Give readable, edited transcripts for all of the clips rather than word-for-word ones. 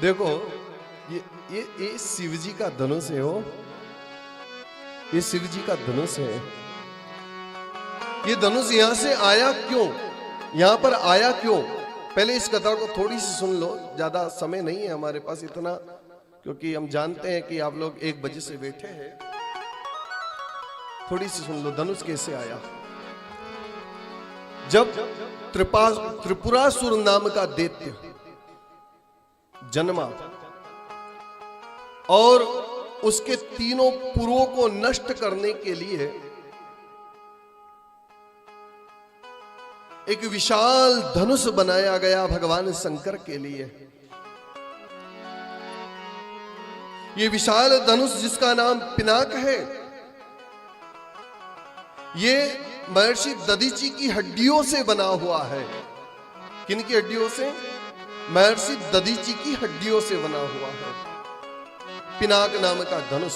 देखो ये शिव जी का धनुष है। हो ये शिव जी का धनुष है। ये धनुष यहां से आया क्यों, यहां पर आया क्यों? पहले इस कथा को थोड़ी सी सुन लो, ज्यादा समय नहीं है हमारे पास इतना, क्योंकि हम जानते हैं कि आप लोग 1 बजे से बैठे हैं। थोड़ी सी सुन लो, धनुष कैसे आया। जब त्रिपुरासुर नाम का दैत्य जन्मा और उसके तीनों पुरों को नष्ट करने के लिए एक विशाल धनुष बनाया गया भगवान शंकर के लिए। ये विशाल धनुष जिसका नाम पिनाक है, ये महर्षि दधीचि की हड्डियों से बना हुआ है। किन की हड्डियों से? महर्षि दधीचि की हड्डियों से बना हुआ है पिनाक नाम का धनुष।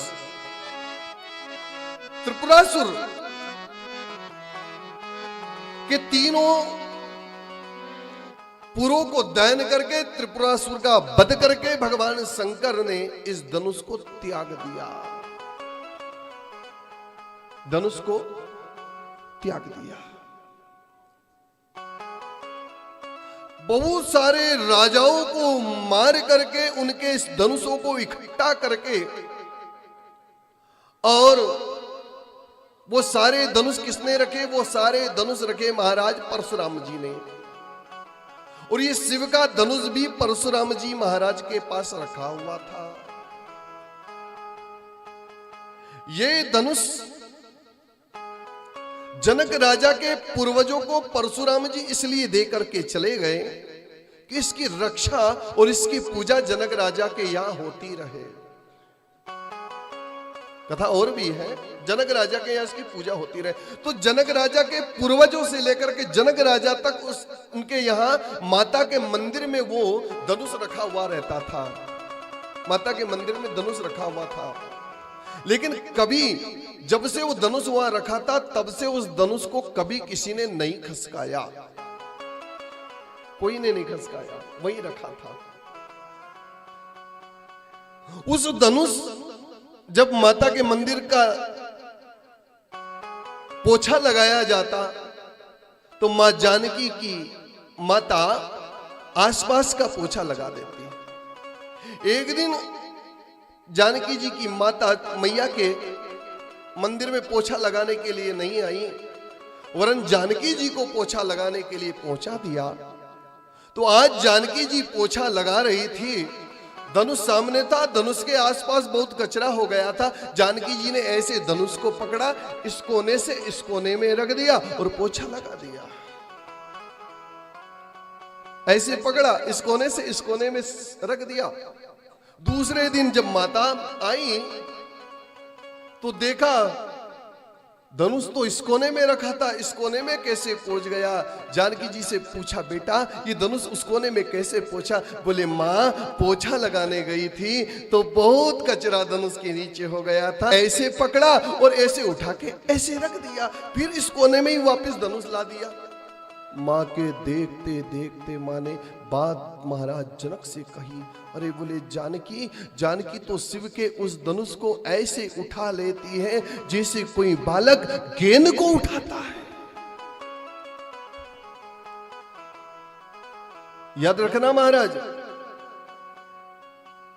त्रिपुरासुर के तीनों पुरों को दहन करके, त्रिपुरासुर का वध करके भगवान शंकर ने इस धनुष को त्याग दिया। धनुष को त्याग दिया। बहुत सारे राजाओं को मार करके, उनके इस धनुषों को इकट्ठा करके, और वो सारे धनुष किसने रखे? वो सारे धनुष रखे महाराज परशुराम जी ने। और ये शिव का धनुष भी परशुराम जी महाराज के पास रखा हुआ था। ये धनुष जनक राजा के पूर्वजों को परशुराम जी इसलिए दे करके चले गए कि इसकी रक्षा और इसकी पूजा जनक राजा के यहां होती रहे। कथा और भी है, जनक राजा के यहां इसकी पूजा होती रहे। तो जनक राजा के पूर्वजों से लेकर के जनक राजा तक उनके यहां माता के मंदिर में वो धनुष रखा हुआ रहता था। माता के मंदिर में धनुष रखा हुआ था। लेकिन कभी जब से वो धनुष वहां रखा था, तब से उस धनुष को कभी किसी ने नहीं खसकाया। कोई ने नहीं खसकाया, वही रखा था। उस धनुष जब माता के मंदिर का पोछा लगाया जाता, तो मां जानकी की माता आसपास का पोछा लगा देती। एक दिन जानकी जी की माता मैया के मंदिर में पोछा लगाने के लिए नहीं आई, वरन जानकी जी को पोछा लगाने के लिए पहुंचा दिया। तो आज जानकी जी पोछा लगा रही थी, धनुष सामने था, धनुष के आसपास बहुत कचरा हो गया था। जानकी जी ने ऐसे धनुष को पकड़ा, इस कोने से इस कोने में रख दिया और पोछा लगा दिया। ऐसे पकड़ा, इस कोने से इस कोने में रख दिया। दूसरे दिन जब माता आई तो देखा धनुष तो इस कोने में रखा था, इस कोने में कैसे पहुंच गया? जानकी जी से पूछा, बेटा ये धनुष उस कोने में कैसे पहुंचा? बोले मां, पोछा लगाने गई थी तो बहुत कचरा धनुष के नीचे हो गया था, ऐसे पकड़ा और ऐसे उठा के ऐसे रख दिया, फिर इस कोने में ही वापस धनुष ला दिया। मां के देखते देखते मां ने बात महाराज जनक से कही। अरे बोले जानकी, जानकी तो शिव के उस धनुष को ऐसे उठा लेती है जैसे कोई बालक गेंद को उठाता है। याद रखना महाराज,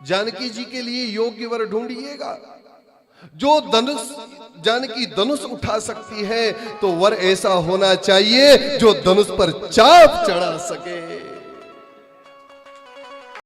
जानकी जी के लिए योग्य वर ढूंढिएगा। जो धनुष जानकी धनुष उठा सकती है तो वर ऐसा होना चाहिए जो धनुष पर चाप चढ़ा सके।